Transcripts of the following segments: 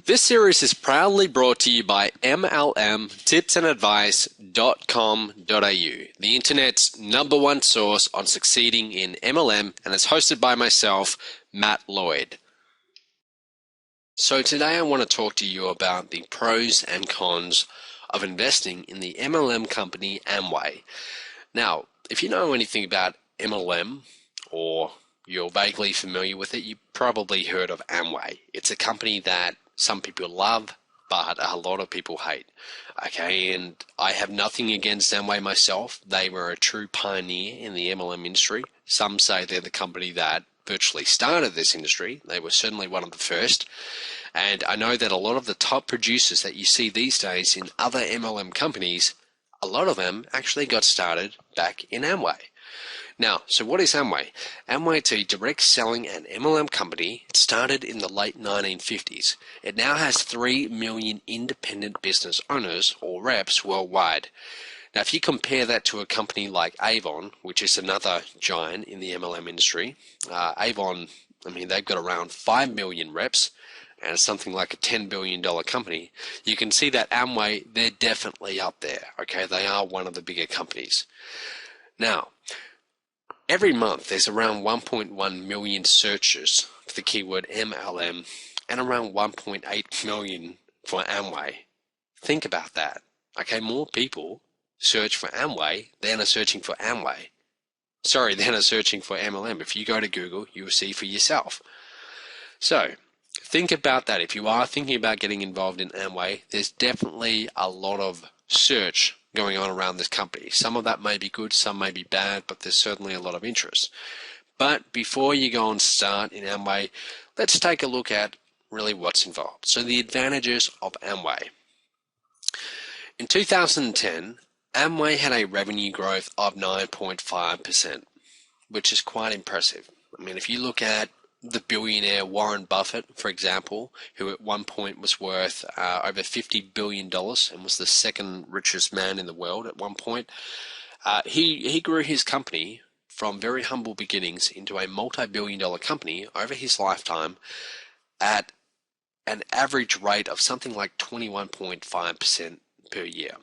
This series is proudly brought to you by MLMtipsandadvice.com.au, the internet's #1 source on succeeding in MLM, and is hosted by myself, Matt Lloyd. So today I want to talk to you about the pros and cons of investing in the MLM company Amway. Now, if you know anything about MLM or you're vaguely familiar with it, you've probably heard of Amway. It's a company that some people love, but a lot of people hate. Okay, and I have nothing against Amway myself. They were a true pioneer in the MLM industry. Some say they're the company that virtually started this industry. They were certainly one of the first. And I know that a lot of the top producers that you see these days in other MLM companies, a lot of them actually got started back in Amway. Now, so what is Amway? Amway is a direct selling and MLM company. It started in the late 1950s. It now has 3 million independent business owners or reps worldwide. Now, if you compare that to a company like Avon, which is another giant in the MLM industry, Avon, they've got around 5 million reps and it's something like a $10 billion company. You can see that Amway, they're definitely up there. Okay, they are one of the bigger companies. Now, every month, there's around 1.1 million searches for the keyword MLM and around 1.8 million for Amway. Think about that. Okay, more people search for Amway than are searching for Amway. Than are searching for MLM. If you go to Google, you will see for yourself. So, think about that. If you are thinking about getting involved in Amway, there's definitely a lot of search going on around this company. Some of that may be good, some may be bad, but there's certainly a lot of interest. But before you go and start in Amway, let's take a look at really what's involved. So the advantages of Amway. In 2010, Amway had a revenue growth of 9.5%, which is quite impressive. If you look at the billionaire Warren Buffett, for example, who at one point was worth over $50 billion and was the second richest man in the world at one point, he grew his company from very humble beginnings into a multi-billion-dollar company over his lifetime at an average rate of something like 21.5% per year.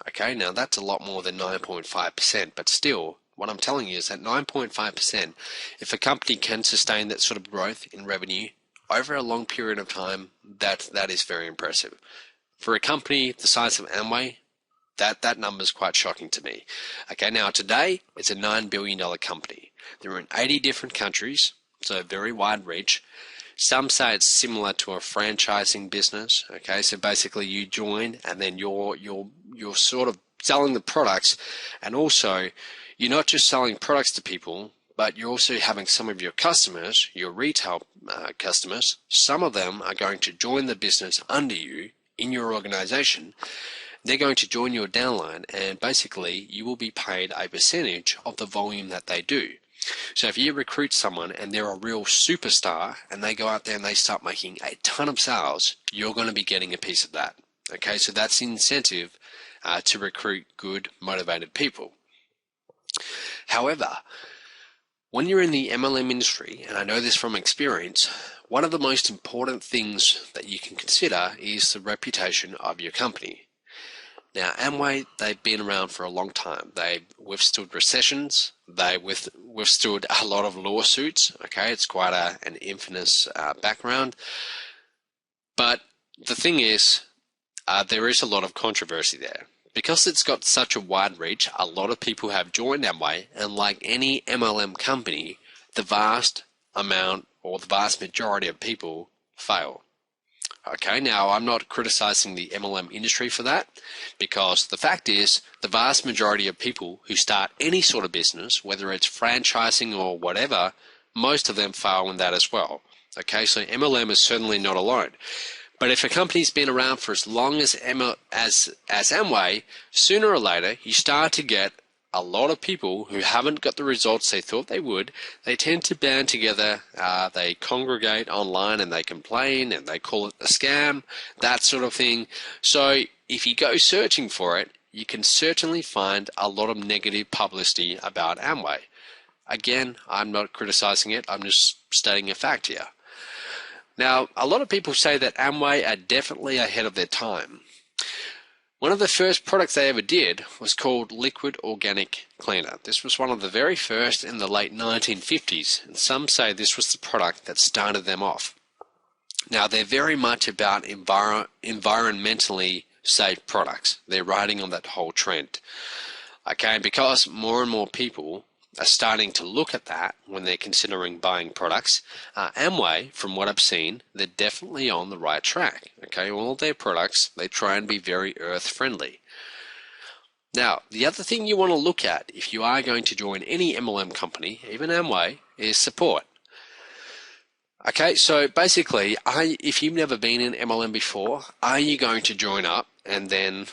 Okay, now that's a lot more than 9.5%, but still, what I'm telling you is that 9.5%, if a company can sustain that sort of growth in revenue over a long period of time, that is very impressive. For a company the size of Amway, that number is quite shocking to me. Okay, now today, it's a $9 billion company. They're in 80 different countries, so very wide reach. Some say it's similar to a franchising business. Okay, so basically you join and then you're sort of selling the products, and also you're not just selling products to people, but you're also having some of your customers, your retail customers, some of them are going to join the business under you in your organization. They're going to join your downline, and basically you will be paid a percentage of the volume that they do. So if you recruit someone and they're a real superstar and they go out there and they start making a ton of sales, you're going to be getting a piece of that. Okay, so that's the incentive to recruit good, motivated people. However, when you're in the MLM industry, and I know this from experience, one of the most important things that you can consider is the reputation of your company. Now, Amway, they've been around for a long time. They've withstood recessions. They withstood a lot of lawsuits. Okay, it's quite an infamous background. But the thing is, there is a lot of controversy there. Because it's got such a wide reach, a lot of people have joined Amway, and like any MLM company, the vast amount or the vast majority of people fail. Okay, now I'm not criticizing the MLM industry for that, because the fact is the vast majority of people who start any sort of business, whether it's franchising or whatever, most of them fail in that as well. Okay, so MLM is certainly not alone. But if a company's been around for as long as Amway, sooner or later you start to get a lot of people who haven't got the results they thought they would. They tend to band together, they congregate online and they complain and they call it a scam, that sort of thing. So if you go searching for it, you can certainly find a lot of negative publicity about Amway. Again, I'm not criticizing it, I'm just stating a fact here. Now, a lot of people say that Amway are definitely ahead of their time. One of the first products they ever did was called Liquid Organic Cleaner. This was one of the very first in the late 1950s, and some say this was the product that started them off. Now, they're very much about environmentally safe products. They're riding on that whole trend. Okay, because more and more people are starting to look at that when they're considering buying products. Amway, from what I've seen, they're definitely on the right track. Okay, all of their products, they try and be very earth friendly. Now, the other thing you want to look at if you are going to join any MLM company, even Amway, is support. Okay, so basically, if you've never been in MLM before, are you going to join up and then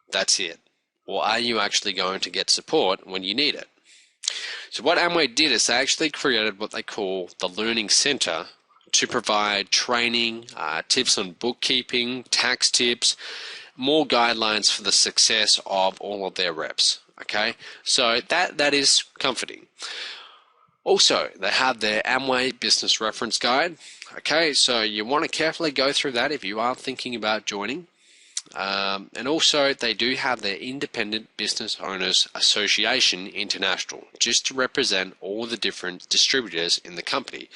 that's it? Or are you actually going to get support when you need it? So what Amway did is they actually created what they call the Learning Center to provide training, tips on bookkeeping, tax tips, more guidelines for the success of all of their reps. Okay, so that is comforting. Also, they have their Amway Business Reference Guide. Okay, so you want to carefully go through that if you are thinking about joining. And also, they do have their Independent Business Owners Association International, just to represent all the different distributors in the company.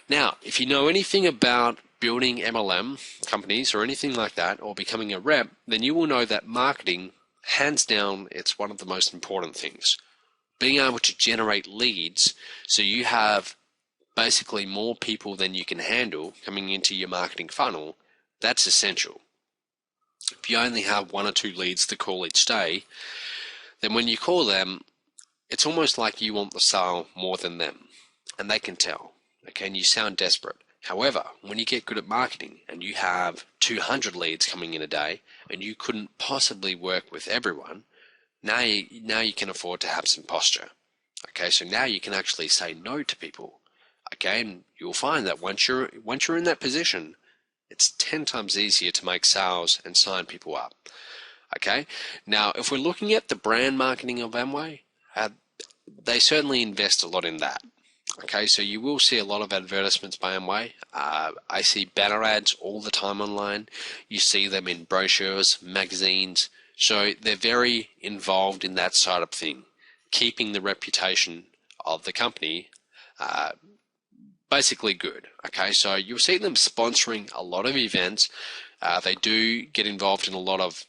Now, if you know anything about building MLM companies or anything like that, or becoming a rep, then you will know that marketing, hands down, it's one of the most important things. Being able to generate leads so you have basically more people than you can handle coming into your marketing funnel, that's essential. If you only have 1 or 2 leads to call each day, then when you call them, it's almost like you want the sale more than them, and they can tell, okay, and you sound desperate. However, when you get good at marketing and you have 200 leads coming in a day and you couldn't possibly work with everyone, now you can afford to have some posture. Okay, so now you can actually say no to people. Okay, and you'll find that once you're in that position, it's 10 times easier to make sales and sign people up. Okay, now if we're looking at the brand marketing of Amway, they certainly invest a lot in that. Okay, so you will see a lot of advertisements by Amway. I see banner ads all the time online. You see them in brochures, magazines. So they're very involved in that side of thing, keeping the reputation of the company basically good. Okay, so you'll see them sponsoring a lot of events. They do get involved in a lot of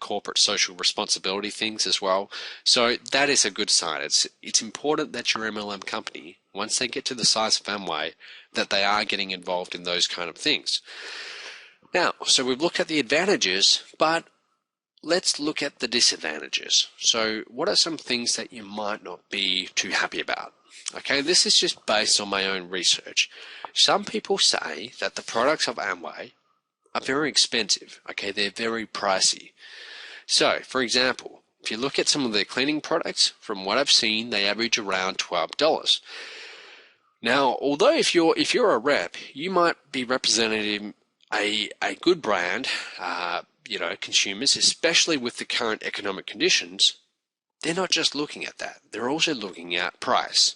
corporate social responsibility things as well. So that is a good sign. It's important that your MLM company, once they get to the size of Amway, that they are getting involved in those kind of things. Now, so we've looked at the advantages, but let's look at the disadvantages. So what are some things that you might not be too happy about? Okay, this is just based on my own research. Some people say that the products of Amway are very expensive. Okay, they're very pricey. So, for example, if you look at some of their cleaning products, from what I've seen, they average around $12. Now, although if you're a rep, you might be representing a good brand, consumers, especially with the current economic conditions, they're not just looking at that. They're also looking at price.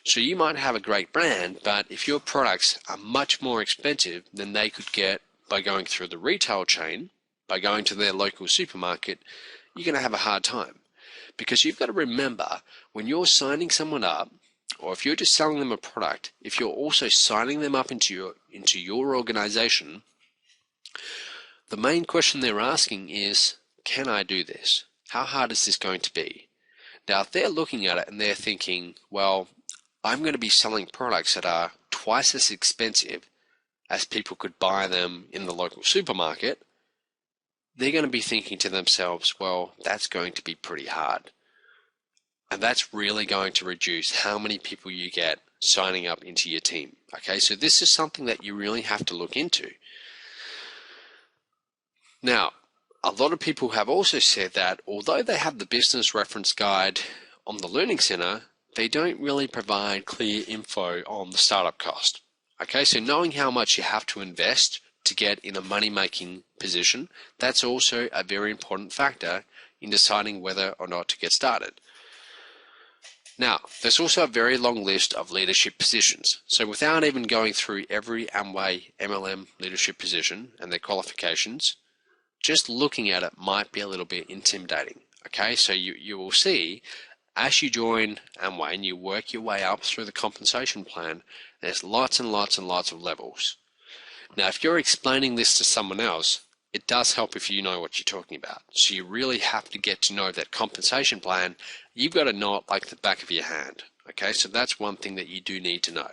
So you might have a great brand, but if your products are much more expensive than they could get by going through the retail chain, by going to their local supermarket, you're going to have a hard time. Because you've got to remember, when you're signing someone up, or if you're just selling them a product, if you're also signing them up into your organization, the main question they're asking is, can I do this? How hard is this going to be? Now, if they're looking at it and they're thinking, well, I'm going to be selling products that are twice as expensive as people could buy them in the local supermarket, they're going to be thinking to themselves, well, that's going to be pretty hard. And that's really going to reduce how many people you get signing up into your team. Okay, so this is something that you really have to look into. Now, a lot of people have also said that although they have the business reference guide on the Learning Center, they don't really provide clear info on the startup cost. Okay, so knowing how much you have to invest to get in a money-making position, that's also a very important factor in deciding whether or not to get started. Now, there's also a very long list of leadership positions. So without even going through every Amway MLM leadership position and their qualifications, just looking at it might be a little bit intimidating. Okay, so you will see as you join Amway and you work your way up through the compensation plan, there's lots and lots and lots of levels. Now, if you're explaining this to someone else, it does help if you know what you're talking about. So you really have to get to know that compensation plan. You've got to know it like the back of your hand. Okay, so that's one thing that you do need to know.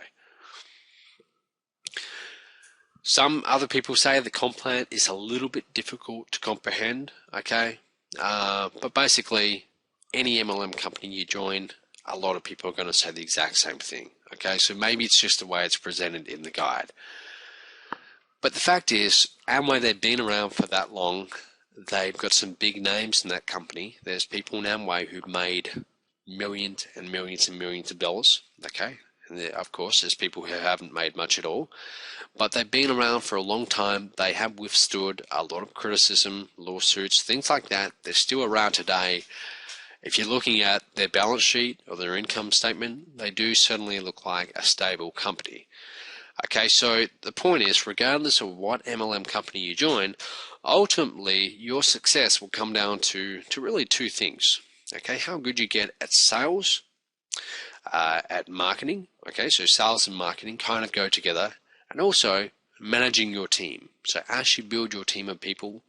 Some other people say the comp plan is a little bit difficult to comprehend. Okay, but basically, any MLM company you join, a lot of people are going to say the exact same thing. Okay, so maybe it's just the way it's presented in the guide. But the fact is, Amway, they've been around for that long. They've got some big names in that company. There's people in Amway who've made millions and millions and millions of dollars. Okay, and of course, there's people who haven't made much at all. But they've been around for a long time. They have withstood a lot of criticism, lawsuits, things like that. They're still around today. If you're looking at their balance sheet or their income statement, they do certainly look like a stable company. Okay, so the point is, regardless of what MLM company you join, ultimately your success will come down to really two things. Okay, how good you get at sales, at marketing. Okay, so sales and marketing kind of go together, and also managing your team. So as you build your team of people,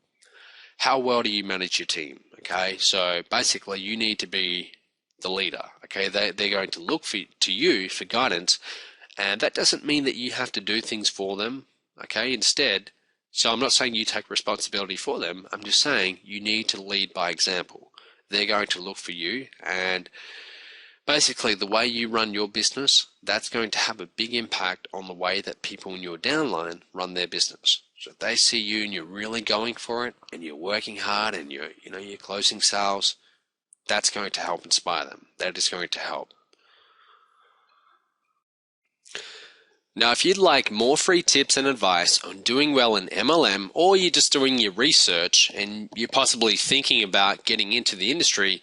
how well do you manage your team? Okay, so basically you need to be the leader. Okay, they're going to look to you for guidance. And that doesn't mean that you have to do things for them, okay? Instead, so I'm not saying you take responsibility for them. I'm just saying you need to lead by example. They're going to look for you, and basically the way you run your business, that's going to have a big impact on the way that people in your downline run their business. So if they see you and you're really going for it, and you're working hard, and you're closing sales, that's going to help inspire them. That is going to help. Now, if you'd like more free tips and advice on doing well in MLM, or you're just doing your research and you're possibly thinking about getting into the industry,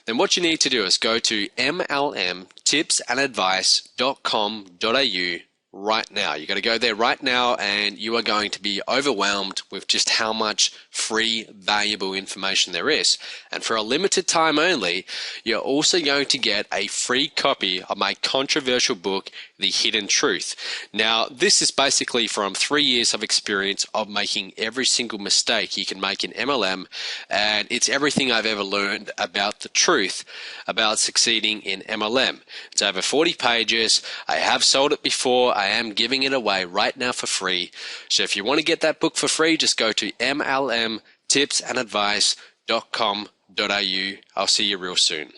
then what you need to do is go to mlmtipsandadvice.com.au right now. You got to go there right now, and you are going to be overwhelmed with just how much free, valuable information there is. And for a limited time only, you're also going to get a free copy of my controversial book, The Hidden Truth. Now, this is basically from 3 years of experience of making every single mistake you can make in MLM, and it's everything I've ever learned about the truth about succeeding in MLM. It's over 40 pages. I have sold it before. I am giving it away right now for free. So if you want to get that book for free, just go to mlmtipsandadvice.com.au. I'll see you real soon.